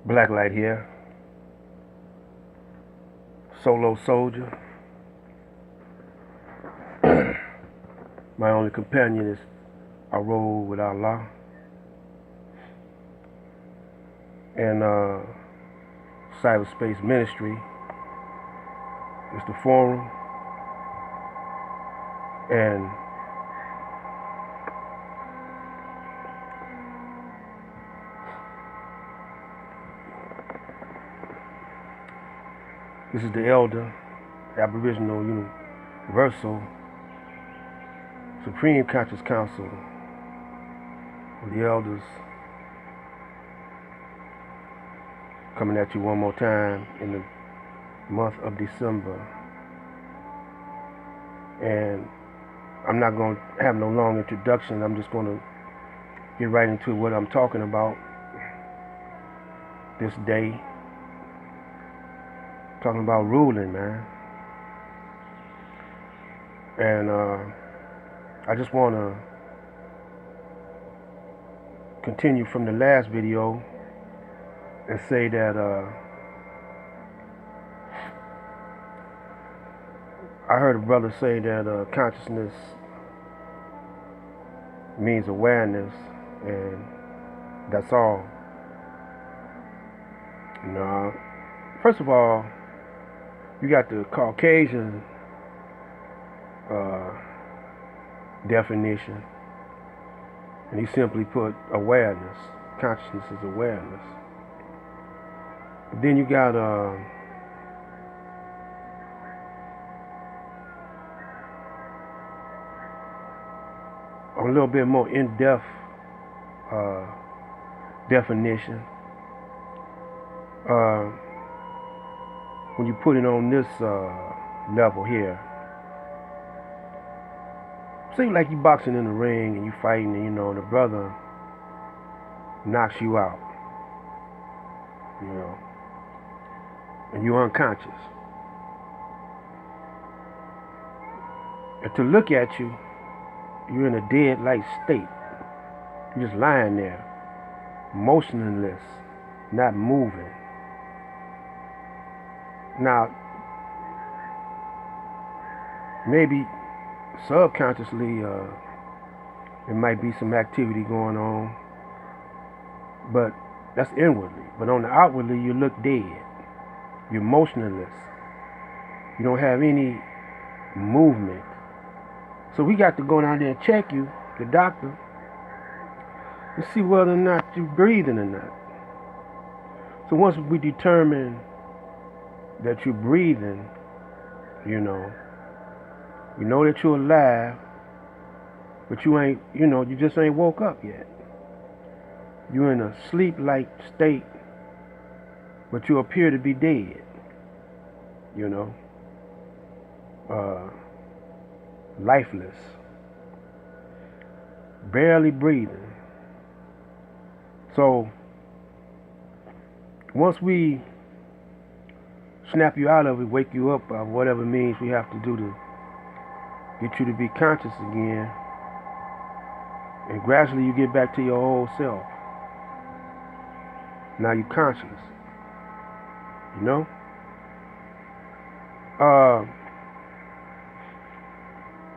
Blacklight here, solo soldier. My only companion is I roll with Allah. And Cyberspace Ministry is the forum. And this is the Elder, Aboriginal Universal Supreme Conscious Council of the Elders, coming at you one more time in the month of December. And I'm not going to have no long introduction. I'm just going to get right into what I'm talking about this day. Talking about ruling, man. And I just want to continue from the last video and say that I heard a brother say that consciousness means awareness, and that's all. No. First of all, you got the Caucasian definition, and he simply put awareness. Consciousness is awareness. But then you got a little bit more in-depth definition. When you put it on this level here, seems like you boxing in the ring and you fighting, and the brother knocks you out, and you're unconscious. And to look at you, you're in a dead-like state. You're just lying there, motionless, not moving. Now, maybe subconsciously there might be some activity going on, but that's inwardly. But on the outwardly, you look dead. You're motionless. You don't have any movement. So we got to go down there and check you, the doctor, and see whether or not you're breathing or not. So once we determine that you're breathing, we know that you're alive, but you ain't, you just ain't woke up yet. You're in a sleep-like state, but you appear to be dead, lifeless, barely breathing. So once we snap you out of it, wake you up, whatever means we have to do to get you to be conscious again, and gradually you get back to your old self. Now you're conscious,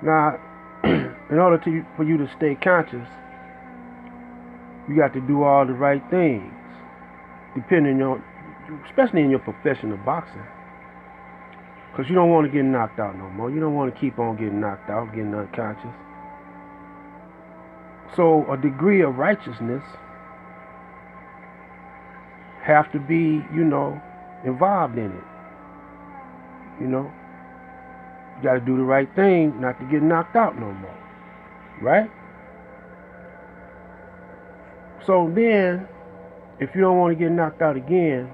Now, in order for you to stay conscious, you got to do all the right things, depending on, especially in your profession of boxing, because you don't want to get knocked out no more. You don't want to keep on getting knocked out, getting unconscious. So a degree of righteousness have to be, involved in it. You got to do the right thing not to get knocked out no more, right? So then, if you don't want to get knocked out again,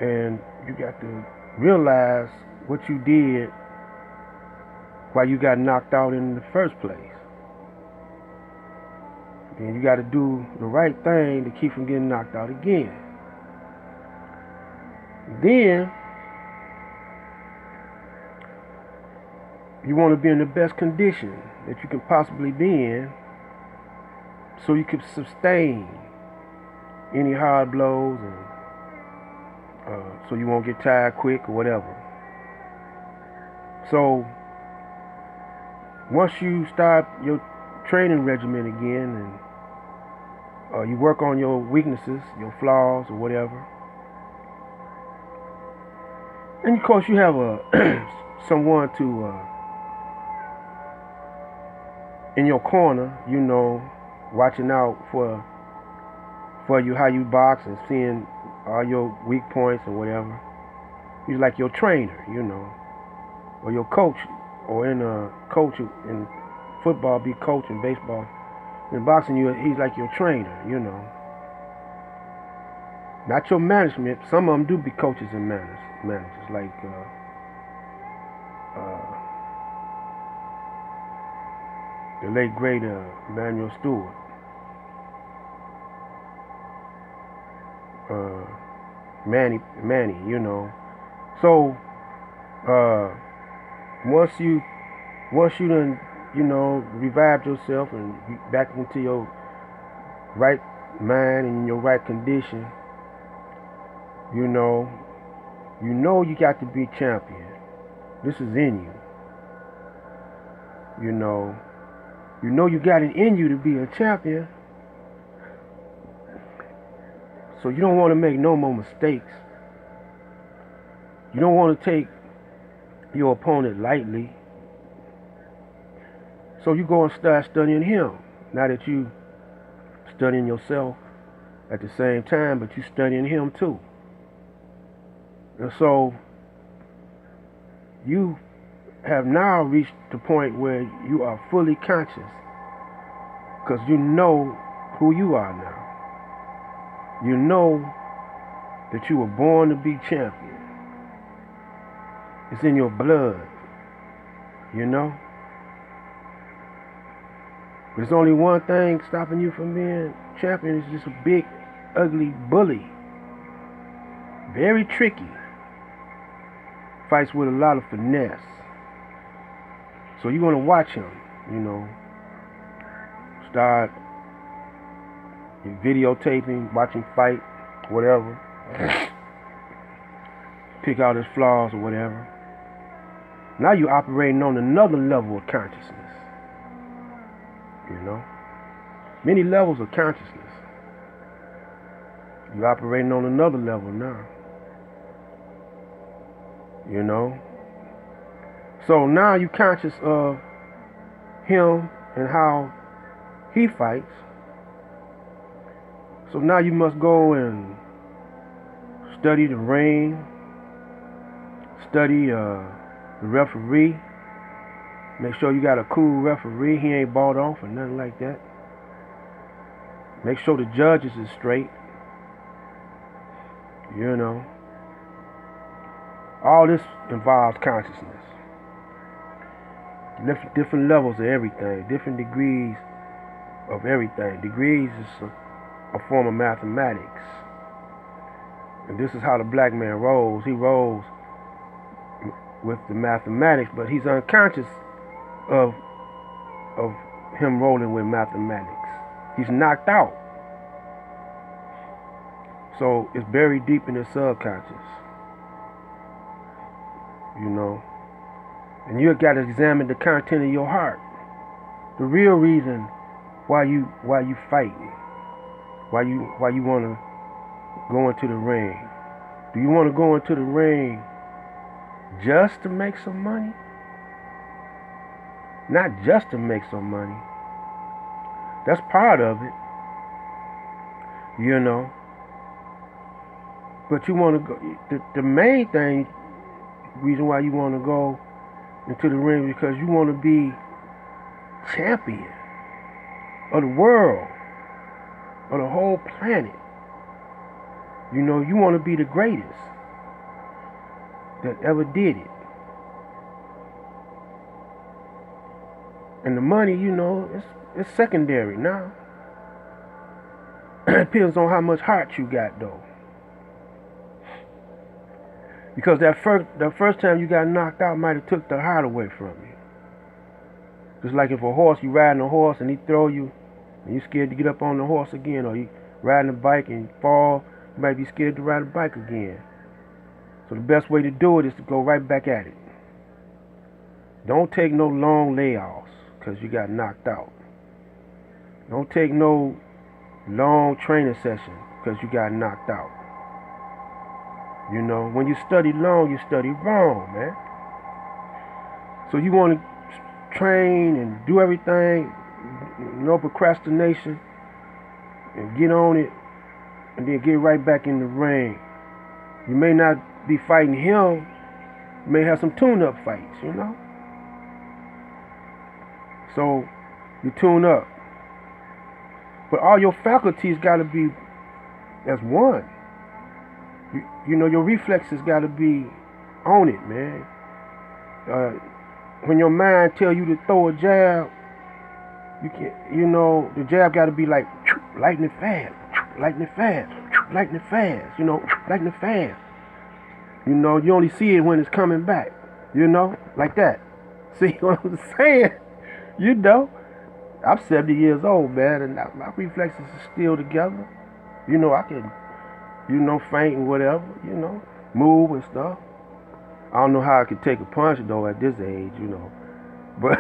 and you got to realize what you did while you got knocked out in the first place, then you got to do the right thing to keep from getting knocked out again. Then you want to be in the best condition that you can possibly be in, so you can sustain any hard blows, and so you won't get tired quick or whatever. So once you start your training regimen again, and you work on your weaknesses, your flaws, or whatever, and of course you have someone to in your corner, watching out for you, how you box, and seeing all your weak points or whatever. He's like your trainer, or your coach, or in coach in football, be coach in baseball. In boxing, he's like your trainer, Not your management. Some of them do be coaches and managers, like the late great Emanuel Stewart. Manny, So once you done, revived yourself and back into your right mind and your right condition, you got to be champion. This is in you. You got it in you to be a champion. So you don't want to make no more mistakes. You don't want to take your opponent lightly. So you go and start studying him. Now that you studying yourself at the same time, but you studying him too. And so you have now reached the point where you are fully conscious, because you know who you are now. You know that you were born to be champion. It's in your blood, There's only one thing stopping you from being champion. It's just a big, ugly bully. Very tricky. Fights with a lot of finesse. So you want to watch him, Start videotaping, watching fight, whatever. Pick out his flaws or whatever. Now you're operating on another level of consciousness. Many levels of consciousness. You're operating on another level now. So now you're conscious of him and how he fights. So now you must go and study the ring, study the referee. Make sure you got a cool referee. He ain't bought off or nothing like that. Make sure the judges is straight. All this involves consciousness. Different levels of everything. Different degrees of everything. Degrees is a form of mathematics. And this is how the black man rolls. He rolls with the mathematics, but he's unconscious of him rolling with mathematics. He's knocked out. So it's buried deep in his subconscious. And you got to examine the content of your heart. The real reason why you fighting. Why you want to go into the ring. Do you want to go into the ring just to make some money? Not just to make some money. That's part of it. But you want to go, the main thing, reason why you want to go into the ring, because you want to be champion of the world, of the whole planet. You want to be the greatest that ever did it. And the money, it's secondary now. It depends on how much heart you got, though. Because that first time you got knocked out might have took the heart away from you. Just like if a horse, you riding a horse and he throw you, and you scared to get up on the horse again, or riding a bike and fall, you might be scared to ride a bike again. So the best way to do it is to go right back at it. Don't take no long layoffs because you got knocked out. Don't take no long training session because you got knocked out. You know, when you study long, you study wrong, man. So you want to train and do everything, no procrastination, and get on it, and then get right back in the ring. You may not be fighting him, you may have some tune-up fights, you know. So you tune up, but all your faculties got to be as one. You know, your reflexes got to be on it, man. When your mind tell you to throw a jab, you can, you know, the jab got to be like lightning fast, lightning fast, lightning fast. You know, lightning fast. You know, you only see it when it's coming back. You know, like that. See what I'm saying? You know, I'm 70 years old, man, and my reflexes are still together. You know, I can, you know, faint and whatever, you know, move and stuff. I don't know how I could take a punch though at this age, you know, but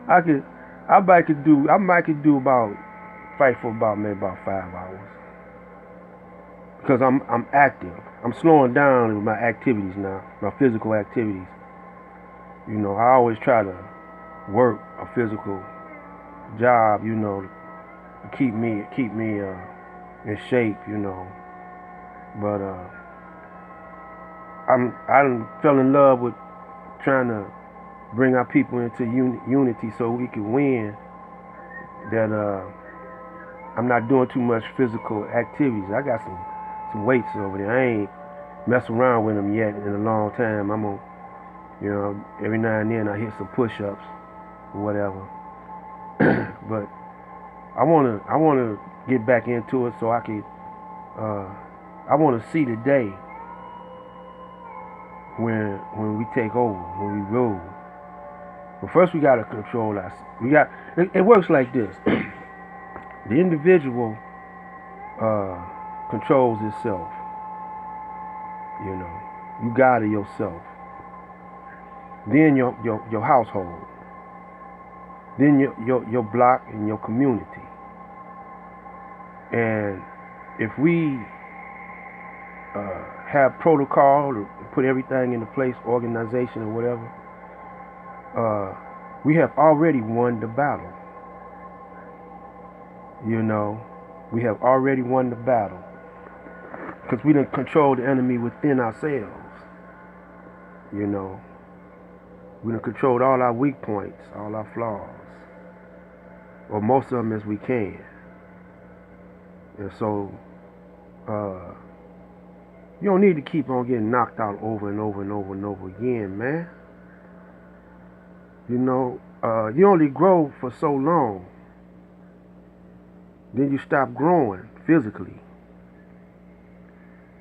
I might could do about fight for about maybe about 5 hours because I'm active. I'm slowing down with my activities now, my physical activities. You know, I always try to work a physical job, you know, to keep me in shape, you know. But I fell in love with trying to bring our people into unity so we can win. That I'm not doing too much physical activities. I got some weights over there. I ain't messing around with them yet in a long time. I'm gonna, you know, every now and then I hit some push-ups or whatever. But I wanna get back into it so I can. I want to see the day when we take over, when we rule. But first we got to control us. It works like this. The individual controls itself. You know, you guide yourself. Then your household. Then your block and your community. And if we have protocol to put everything into place, organization or whatever, we have already won the battle. You know, we have already won the battle because we done control the enemy within ourselves. You know, we done controlled all our weak points, all our flaws, or most of them as we can. And so, you don't need to keep on getting knocked out over and over and over and over again, man. You know, you only grow for so long. Then you stop growing physically.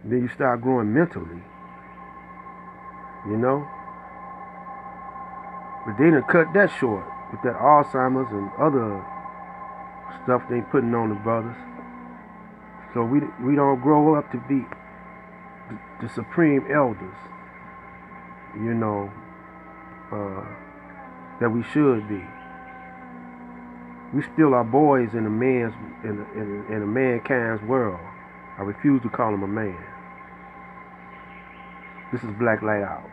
Then you start growing mentally. You know? But they done cut that short with that Alzheimer's and other stuff they putting on the brothers. So we don't grow up to be the supreme elders, you know, that we should be. We still are boys in a mankind's world. I refuse to call him a man. This is Black Light Out.